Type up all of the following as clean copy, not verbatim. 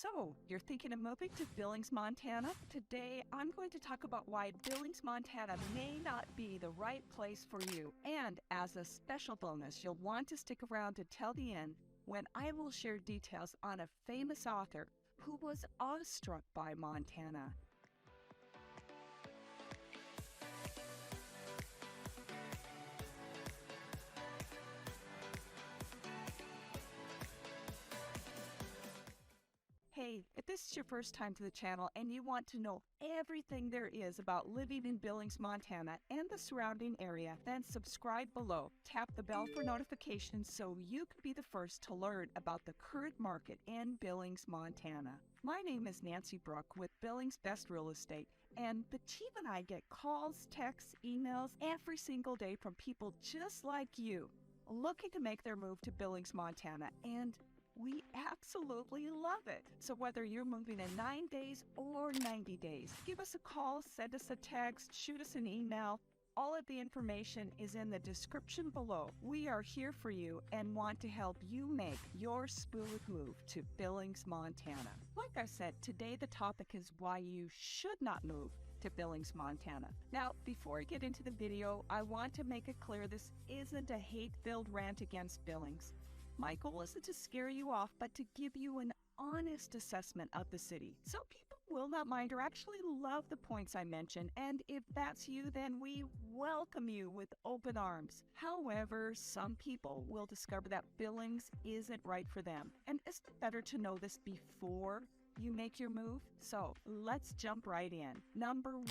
So, you're thinking of moving to Billings, Montana? Today, I'm going to talk about why Billings, Montana may not be the right place for you. And as a special bonus, you'll want to stick around until the end when I will share details on a famous author who was awestruck by Montana. Hey, if this is your first time to the channel and you want to know everything there is about living in Billings, Montana and the surrounding area, then subscribe below. Tap the bell for notifications so you can be the first to learn about the current market in Billings, Montana. My name is Nancy Brook with Billings Best Real Estate, and the team and I get calls, texts, emails every single day from people just like you looking to make their move to Billings, Montana, and we absolutely love it. So whether you're moving in 9 days or 90 days, give us a call, send us a text, shoot us an email. All of the information is in the description below. We are here for you and want to help you make your smooth move to Billings, Montana. Like I said, today the topic is why you should not move to Billings, Montana. Now, before I get into the video, I want to make it clear this isn't a hate-filled rant against Billings. My goal isn't to scare you off, but to give you an honest assessment of the city. Some people will not mind or actually love the points I mentioned, and if that's you, then we welcome you with open arms. However, some people will discover that Billings isn't right for them, and isn't it better to know this before you make your move? So let's jump right in. Number 1,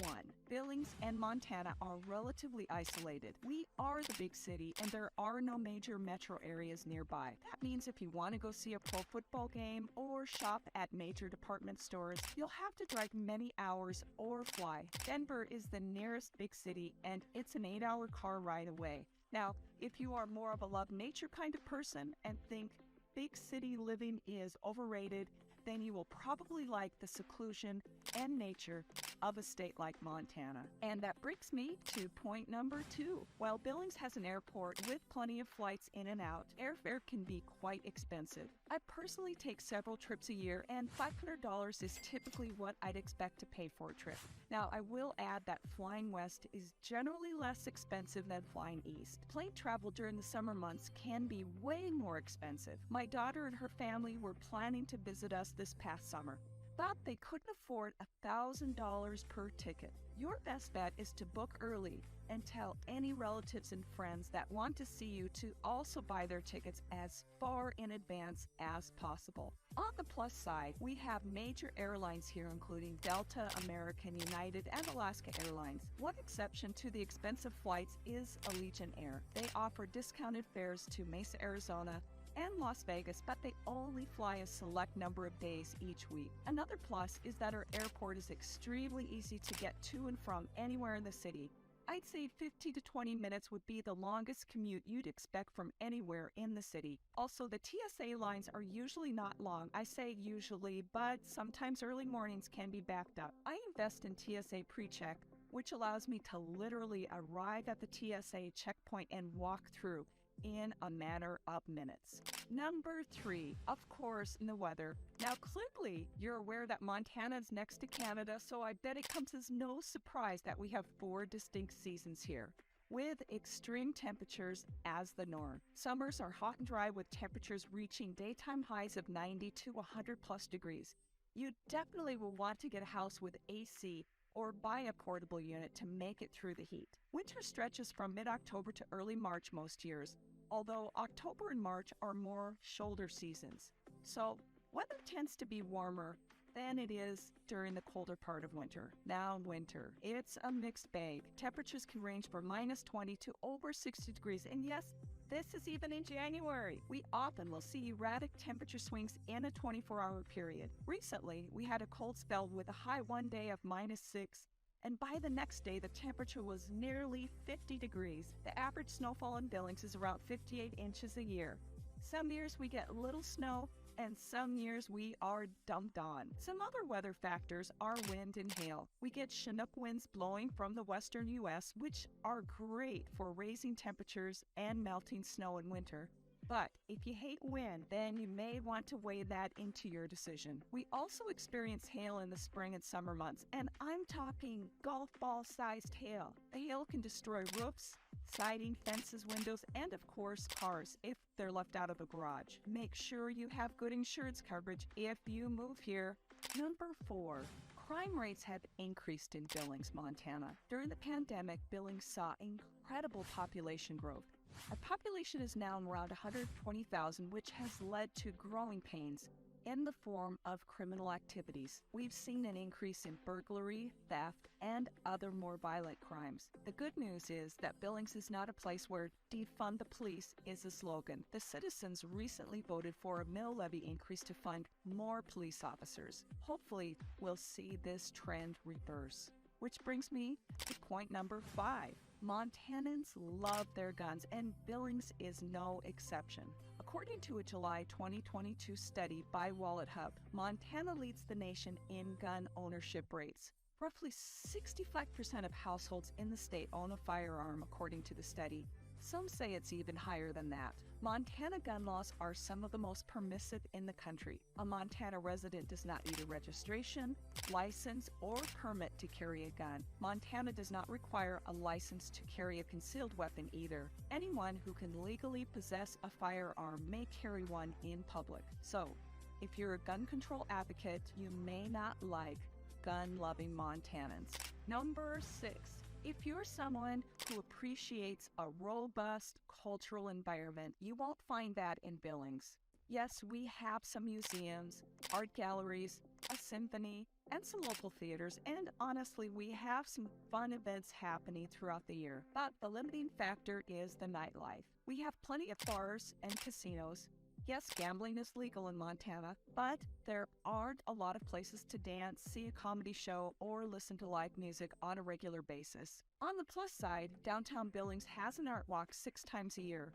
Billings and Montana are relatively isolated. We are the big city and there are no major metro areas nearby. That means if you want to go see a pro football game or shop at major department stores, you'll have to drive many hours or fly. Denver is the nearest big city and it's an 8-hour car ride away. Now, if you are more of a love nature kind of person and think big city living is overrated, then you will probably like the seclusion and nature of a state like Montana. And that brings me to point number 2. While Billings has an airport with plenty of flights in and out, airfare can be quite expensive. I personally take several trips a year, and $500 is typically what I'd expect to pay for a trip. Now, I will add that flying west is generally less expensive than flying east. Plane travel during the summer months can be way more expensive. My daughter and her family were planning to visit us this past summer, but they couldn't afford $1,000 per ticket. Your best bet is to book early and tell any relatives and friends that want to see you to also buy their tickets as far in advance as possible. On the plus side, we have major airlines here including Delta, American, United, and Alaska Airlines. One exception to the expensive flights is Allegiant Air. They offer discounted fares to Mesa, Arizona, and Las Vegas, but they only fly a select number of days each week. Another plus is that our airport is extremely easy to get to and from anywhere in the city. I'd say 15 to 20 minutes would be the longest commute you'd expect from anywhere in the city. Also, the TSA lines are usually not long. I say usually, but sometimes early mornings can be backed up. I invest in TSA PreCheck, which allows me to literally arrive at the TSA checkpoint and walk through in a matter of minutes. Number 3, of course, the weather. Now, clearly, you're aware that Montana is next to Canada, so I bet it comes as no surprise that we have 4 distinct seasons here, with extreme temperatures as the norm. Summers are hot and dry with temperatures reaching daytime highs of 90 to 100 plus degrees. You definitely will want to get a house with AC or buy a portable unit to make it through the heat. Winter stretches from mid-October to early March most years, although October and March are more shoulder seasons. So weather tends to be warmer than it is during the colder part of winter. Now winter, it's a mixed bag. Temperatures can range from -20 to over 60 degrees, and yes, this is even in January. We often will see erratic temperature swings in a 24-hour period. Recently, we had a cold spell with a high one day of -6, and by the next day, the temperature was nearly 50 degrees. The average snowfall in Billings is around 58 inches a year. Some years we get little snow, and some years we are dumped on. Some other weather factors are wind and hail. We get Chinook winds blowing from the western U.S., which are great for raising temperatures and melting snow in winter. But if you hate wind, then you may want to weigh that into your decision. We also experience hail in the spring and summer months, and I'm talking golf ball-sized hail. The hail can destroy roofs, siding, fences, windows, and of course cars if they're left out of the garage. Make sure you have good insurance coverage if you move here. Number 4. Crime rates have increased in Billings, Montana. During the pandemic, Billings saw incredible population growth. Our population is now around 120,000, which has led to growing pains in the form of criminal activities. We've seen an increase in burglary, theft, and other more violent crimes. The good news is that Billings is not a place where defund the police is a slogan. The citizens recently voted for a mill levy increase to fund more police officers. Hopefully, we'll see this trend reverse. Which brings me to point number 5. Montanans love their guns, and Billings is no exception. According to a July 2022 study by Wallet Hub, Montana leads the nation in gun ownership rates. Roughly 65% of households in the state own a firearm, according to the study. Some say it's even higher than that. Montana gun laws are some of the most permissive in the country. A Montana resident does not need a registration, license, or permit to carry a gun. Montana does not require a license to carry a concealed weapon either. Anyone who can legally possess a firearm may carry one in public. So, if you're a gun control advocate, you may not like gun-loving Montanans. Number 6. If you're someone who appreciates a robust cultural environment, you won't find that in Billings. Yes, we have some museums, art galleries, a symphony, and some local theaters, and honestly, we have some fun events happening throughout the year. But the limiting factor is the nightlife. We have plenty of bars and casinos. Yes, gambling is legal in Montana, but there aren't a lot of places to dance, see a comedy show, or listen to live music on a regular basis. On the plus side, downtown Billings has an art walk 6 times a year.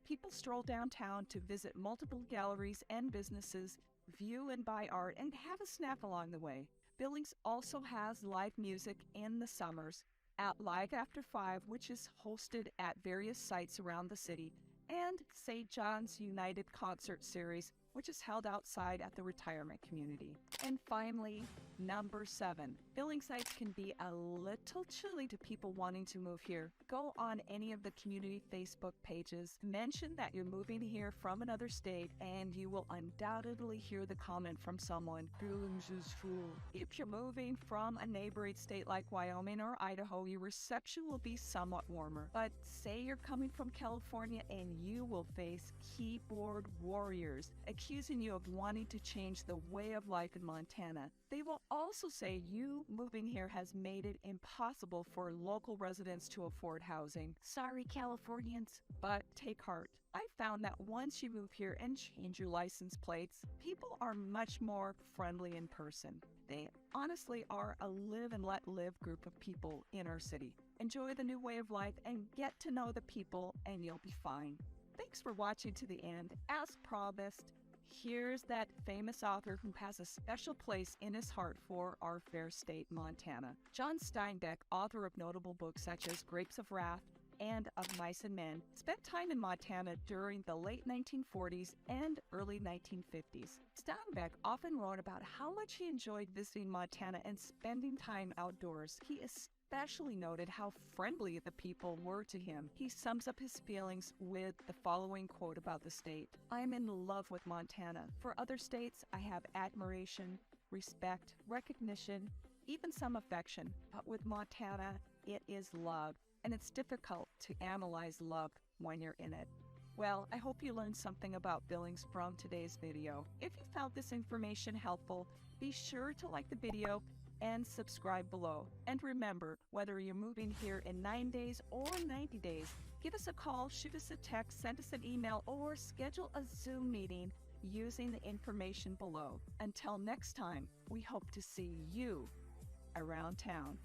People stroll downtown to visit multiple galleries and businesses, view and buy art, and have a snack along the way. Billings also has live music in the summers at Live After 5, which is hosted at various sites around the city, and St. John's United Concert Series, which is held outside at the retirement community. And finally, number 7. Billings sites can be a little chilly to people wanting to move here. Go on any of the community Facebook pages, mention that you're moving here from another state, and you will undoubtedly hear the comment from someone, "Billings is full." If you're moving from a neighboring state like Wyoming or Idaho, your reception will be somewhat warmer. But say you're coming from California and you will face keyboard warriors accusing you of wanting to change the way of life in Montana. They will also say you moving here has made it impossible for local residents to afford housing. Sorry, Californians. But take heart. I found that once you move here and change your license plates, people are much more friendly in person. They honestly are a live and let live group of people in our city. Enjoy the new way of life and get to know the people, and you'll be fine. Thanks for watching to the end. As promised, here's that famous author who has a special place in his heart for our fair state, Montana. John Steinbeck, author of notable books such as Grapes of Wrath and Of Mice and Men, spent time in Montana during the late 1940s and early 1950s. Steinbeck often wrote about how much he enjoyed visiting Montana and spending time outdoors. He especially noted how friendly the people were to him. He sums up his feelings with the following quote about the state: "I'm in love with Montana. For other states, I have admiration, respect, recognition, even some affection. But with Montana, it is love. And it's difficult to analyze love when you're in it." Well, I hope you learned something about Billings from today's video. If you found this information helpful, be sure to like the video and subscribe below. And remember, whether you're moving here in 9 days or 90 days, give us a call, shoot us a text, send us an email, or schedule a Zoom meeting using the information below. Until next time, we hope to see you around town.